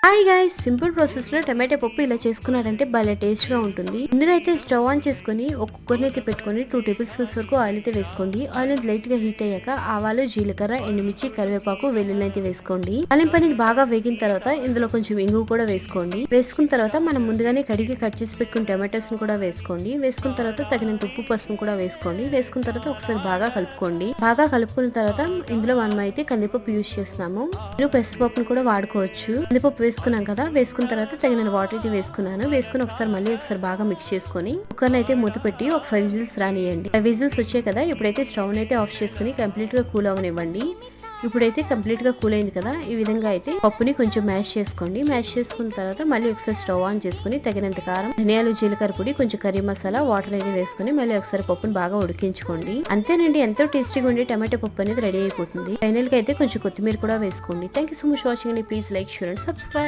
Hi guys, simple process లో టమాటా పప్పు ఇలా చేసుకున్నారంటే భలే టేస్ట్ గా ఉంటుంది. ముందుగా అయితే స్టవ్ ఆన్ చేసుకుని ఒక కుక్కర్ అయితే పెట్టుకుని 2 టేబుల్ స్పూన్స్ వరకు ఆయిల్ అయితే వేసుకోండి. ఆయిల్ లైట్ గా హీట్ అయ్యాక ఆవాలు, జీలకర్ర, ఎండుమిర్చి, కరివేపాకు, వెల్లుల్లి అయితే వేసుకోండి. తాలింపు అనేది బాగా వేగిన తర్వాత ఇందులో కొంచెం ఇంగువ కూడా వేసుకోండి. వేసుకున్న తర్వాత మనం ముందుగానే కడిగి కట్ చేసి పెట్టుకున్న టమాటోస్ ను కూడా వేసుకోండి. వేసుకున్న తర్వాత తగినంత ఉప్పు, పసుపు కూడా వేసుకోండి. వేసుకున్న తర్వాత ఒకసారి బాగా కలుపుకోండి. బాగా కలుపుకున్న తర్వాత ఇందులో మనం అయితే కందిపప్పు యూజ్ చేస్తున్నాము. మీరు పెసరపప్పును కూడా వాడుకోవచ్చు. కందిపప్పు వేసుకున్నాం కదా, వేసుకున్న తర్వాత తగిన వాటర్ అయితే వేసుకున్నాను. వేసుకుని ఒకసారి బాగా మిక్స్ చేసుకుని కుక్కర్ అయితే మూత పెట్టి ఒక 5 విజిల్స్ రానియండి. 5 విజిల్స్ వచ్చాయి కదా, ఇప్పుడైతే స్టవ్ అయితే ఆఫ్ చేసుకుని కంప్లీట్ గా కూల్ అవనివ్వండి. ఇప్పుడైతే కంప్లీట్ గా కూల్ అయింది కదా, ఈ విధంగా అయితే పప్పుని కొంచెం మ్యాష్ చేసుకోండి. మ్యాష్ చేసుకున్న తర్వాత మళ్ళీ ఒకసారి స్టవ్ ఆన్ చేసుకుని తగినంత కారం, ధనియాలు, జీలకర్ర పొడి, కొంచెం కర్రీ మసాలా, వాటర్ అయితే వేసుకుని మళ్ళీ ఒకసారి పప్పుని బాగా ఉడికించుకోండి. అంతేనండి, ఎంతో టేస్టీగా ఉండే టమాటో పప్పు అనేది రెడీ అయిపోతుంది. ఫైనల్ గా అయితే కొంచెం కొత్తిమీర కూడా వేసుకోండి. Thank you so much watching అండి. Please like, share and subscribe.